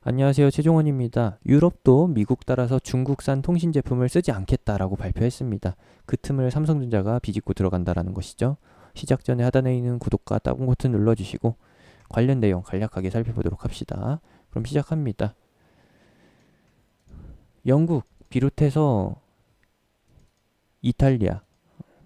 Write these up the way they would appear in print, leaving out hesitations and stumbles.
안녕하세요. 최종원입니다. 유럽도 미국 따라서 중국산 통신 제품을 쓰지 않겠다라고 발표했습니다. 그 틈을 삼성전자가 비집고 들어간다라는 것이죠. 시작 전에 하단에 있는 구독과 따봉 버튼 눌러주시고 관련 내용 간략하게 살펴보도록 합시다. 그럼 시작합니다. 영국 비롯해서 이탈리아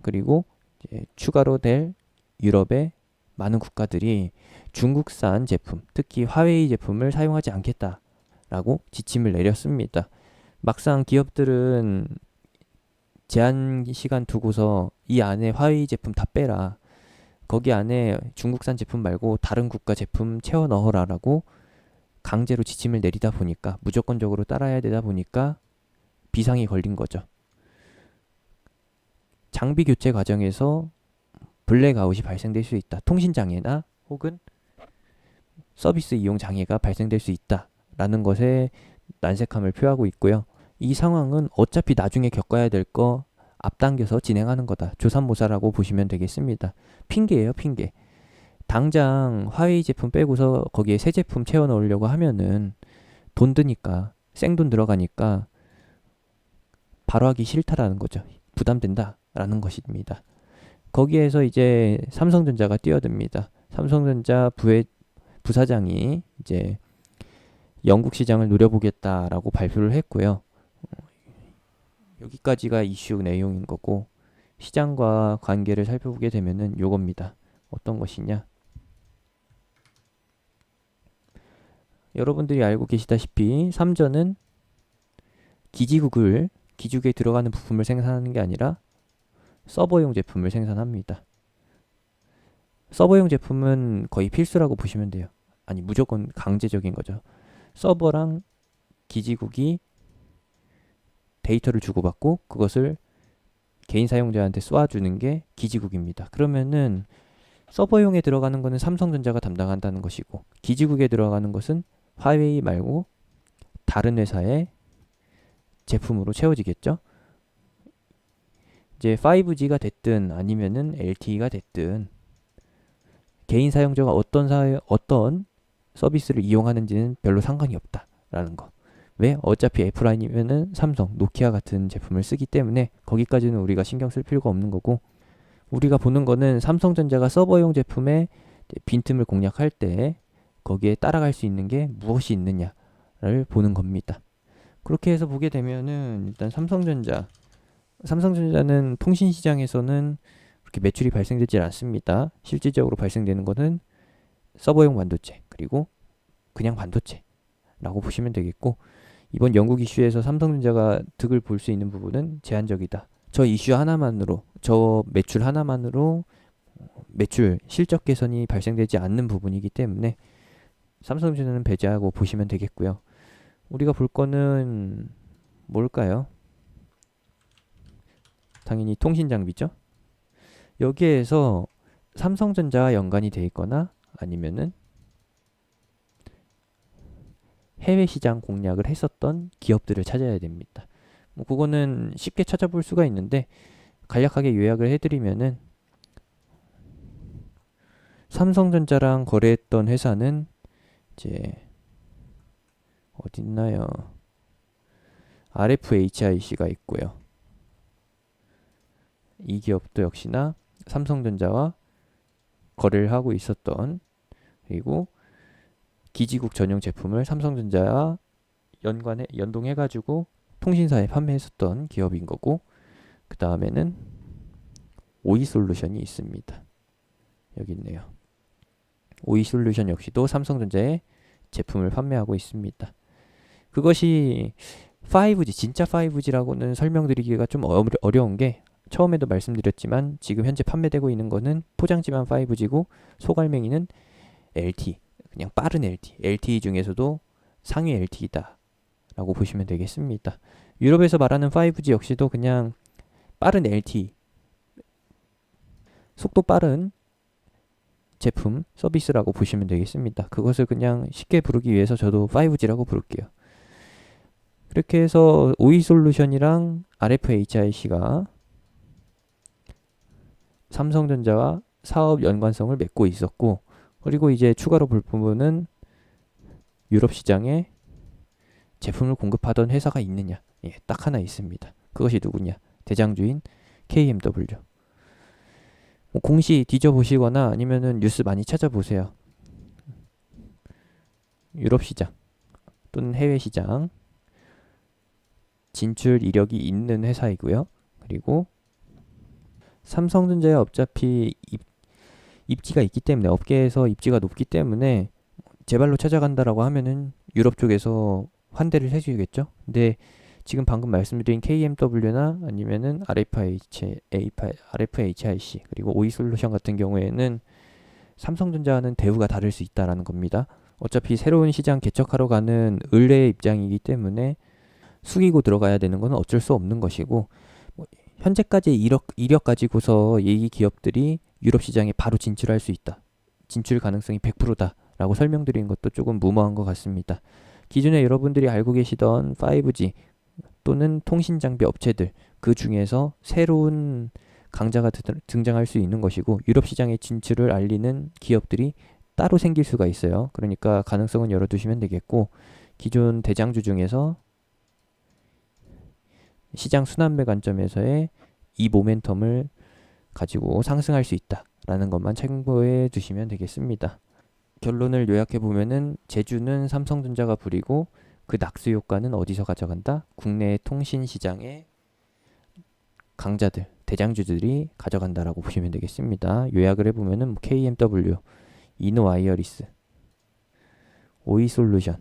그리고 이제 추가로 될 유럽의 많은 국가들이 중국산 제품, 특히 화웨이 제품을 사용하지 않겠다라고 지침을 내렸습니다. 막상 기업들은 제한 시간 두고서 이 안에 화웨이 제품 다 빼라. 거기 안에 중국산 제품 말고 다른 국가 제품 채워 넣어라라고 강제로 지침을 내리다 보니까 무조건적으로 따라야 되다 보니까 비상이 걸린 거죠. 장비 교체 과정에서 블랙아웃이 발생될 수 있다. 통신 장애나 혹은 서비스 이용 장애가 발생될 수 있다라는 것에 난색함을 표하고 있고요. 이 상황은 어차피 나중에 겪어야 될 거 앞당겨서 진행하는 거다. 조삼모사라고 보시면 되겠습니다. 핑계예요, 핑계. 당장 화웨이 제품 빼고서 거기에 새 제품 채워 넣으려고 하면은 돈 드니까, 생돈 들어가니까 바로 하기 싫다라는 거죠. 부담된다라는 것입니다. 거기에서 이제 삼성전자가 뛰어듭니다. 삼성전자 부사장이 이제 영국 시장을 노려보겠다라고 발표를 했고요. 여기까지가 이슈 내용인 거고 시장과 관계를 살펴보게 되면은 요겁니다. 어떤 것이냐? 여러분들이 알고 계시다시피 삼전은 기지국에 들어가는 부품을 생산하는 게 아니라 서버용 제품을 생산합니다. 서버용 제품은 거의 필수라고 보시면 돼요. 아니, 무조건 강제적인 거죠. 서버랑 기지국이 데이터를 주고받고 그것을 개인 사용자한테 쏘아주는 게 기지국입니다. 그러면은 서버용에 들어가는 거는 삼성전자가 담당한다는 것이고 기지국에 들어가는 것은 화웨이 말고 다른 회사의 제품으로 채워지겠죠. 이제 5G가 됐든 아니면은 LTE가 됐든 개인 사용자가 어떤 서비스를 이용하는지는 별로 상관이 없다라는 거. 왜? 어차피 애플 아니면은 삼성, 노키아 같은 제품을 쓰기 때문에 거기까지는 우리가 신경 쓸 필요가 없는 거고 우리가 보는 거는 삼성전자가 서버용 제품의 빈틈을 공략할 때 거기에 따라갈 수 있는 게 무엇이 있느냐를 보는 겁니다. 그렇게 해서 보게 되면은 일단 삼성전자는 통신 시장에서는 그렇게 매출이 발생되지 않습니다. 실질적으로 발생되는 것은 서버용 반도체 그리고 그냥 반도체라고 보시면 되겠고 이번 영국 이슈에서 삼성전자가 득을 볼 수 있는 부분은 제한적이다. 저 이슈 하나만으로 저 매출 하나만으로 매출 실적 개선이 발생되지 않는 부분이기 때문에 삼성전자는 배제하고 보시면 되겠고요. 우리가 볼 거는 뭘까요? 당연히 통신 장비죠. 여기에서 삼성전자와 연관이 돼 있거나 아니면은 해외 시장 공략을 했었던 기업들을 찾아야 됩니다. 뭐 그거는 쉽게 찾아볼 수가 있는데 간략하게 요약을 해드리면은 삼성전자랑 거래했던 회사는 이제 어딨나요? RFHIC가 있고요. 이 기업도 역시나 삼성전자와 거래를 하고 있었던 그리고 기지국 전용 제품을 삼성전자와 연동해가지고 통신사에 판매했었던 기업인 거고 그 다음에는 오이솔루션이 있습니다. 여기 있네요. 오이솔루션 역시도 삼성전자의 제품을 판매하고 있습니다. 그것이 5G, 진짜 5G라고는 설명드리기가 좀 어려운 게 처음에도 말씀드렸지만 지금 현재 판매되고 있는 거는 포장지만 5G고 소갈맹이는 LTE, 그냥 빠른 LTE 중에서도 상위 LTE다 라고 보시면 되겠습니다. 유럽에서 말하는 5G 역시도 그냥 빠른 LTE, 속도 빠른 제품, 서비스라고 보시면 되겠습니다. 그것을 그냥 쉽게 부르기 위해서 저도 5G라고 부를게요. 그렇게 해서 오이솔루션이랑 RFHIC가 삼성전자와 사업 연관성을 맺고 있었고 그리고 이제 추가로 볼 부분은 유럽 시장의 제품을 공급하던 회사가 있느냐? 예, 딱 하나 있습니다. 그것이 누구냐? 대장주인 KMW. 뭐 공시 뒤져보시거나 아니면은 뉴스 많이 찾아보세요. 유럽 시장 또는 해외 시장 진출 이력이 있는 회사이고요. 그리고 삼성전자에 어차피 입지가 있기 때문에, 업계에서 입지가 높기 때문에 제발로 찾아간다라고 하면은 유럽 쪽에서 환대를 해주겠죠. 근데 지금 방금 말씀드린 KMW나 아니면은 RFHIC 그리고 오이솔루션 같은 경우에는 삼성전자와는 대우가 다를 수 있다라는 겁니다. 어차피 새로운 시장 개척하러 가는 을레의 입장이기 때문에 숙이고 들어가야 되는 건 어쩔 수 없는 것이고, 현재까지 이력 가지고서 이 기업들이 유럽 시장에 바로 진출할 수 있다, 진출 가능성이 100%다 라고 설명드리는 것도 조금 무모한 것 같습니다. 기존에 여러분들이 알고 계시던 5G 또는 통신장비 업체들, 그 중에서 새로운 강자가 등장할 수 있는 것이고, 유럽 시장의 진출을 알리는 기업들이 따로 생길 수가 있어요. 그러니까 가능성은 열어두시면 되겠고, 기존 대장주 중에서 시장 순환매 관점에서의 이 모멘텀을 가지고 상승할 수 있다라는 것만 참고해 두시면 되겠습니다. 결론을 요약해 보면은 제주는 삼성전자가 부리고 그 낙수 효과는 어디서 가져간다? 국내 통신 시장의 강자들, 대장주들이 가져간다라고 보시면 되겠습니다. 요약을 해보면은 KMW, 이노와이어리스, 오이솔루션,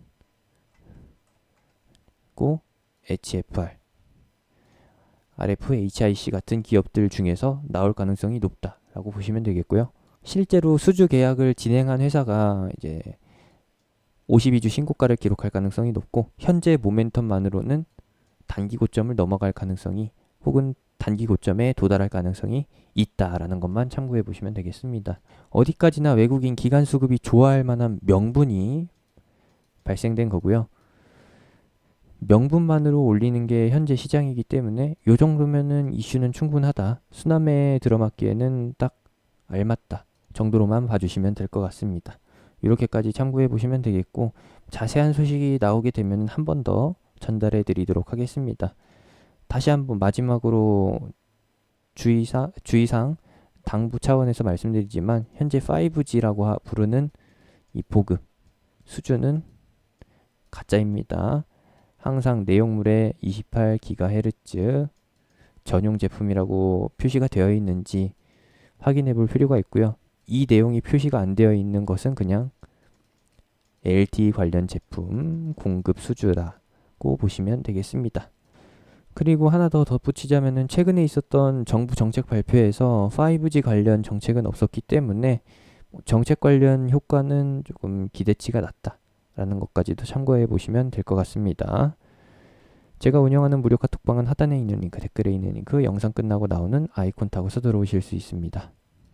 고 HFR, RFHIC 같은 기업들 중에서 나올 가능성이 높다라고 보시면 되겠고요. 실제로 수주 계약을 진행한 회사가 이제 52주 신고가를 기록할 가능성이 높고, 현재 모멘텀만으로는 단기 고점을 넘어갈 가능성이, 혹은 단기 고점에 도달할 가능성이 있다라는 것만 참고해 보시면 되겠습니다. 어디까지나 외국인 기관 수급이 좋아할 만한 명분이 발생된 거고요. 명분만으로 올리는 게 현재 시장이기 때문에 이 정도면은 이슈는 충분하다, 순환매에 들어맞기에는 딱 알맞다 정도로만 봐주시면 될 것 같습니다. 이렇게까지 참고해 보시면 되겠고, 자세한 소식이 나오게 되면 한 번 더 전달해 드리도록 하겠습니다. 다시 한번 마지막으로 주의사항 당부 차원에서 말씀드리지만, 현재 5G라고 부르는 이 보급 수준은 가짜입니다. 항상 내용물에 28GHz 전용 제품이라고 표시가 되어 있는지 확인해 볼 필요가 있고요. 이 내용이 표시가 안 되어 있는 것은 그냥 LTE 관련 제품 공급 수주라고 보시면 되겠습니다. 그리고 하나 더 덧붙이자면은, 최근에 있었던 정부 정책 발표에서 5G 관련 정책은 없었기 때문에 정책 관련 효과는 조금 기대치가 낮다라는 것까지도 참고해 보시면 될 것 같습니다. 제가 운영하는 무료 카톡방은 하단에 있는 링크, 댓글에 있는 링크, 영상 끝나고 나오는 아이콘 타고서 들어오실 수 있습니다.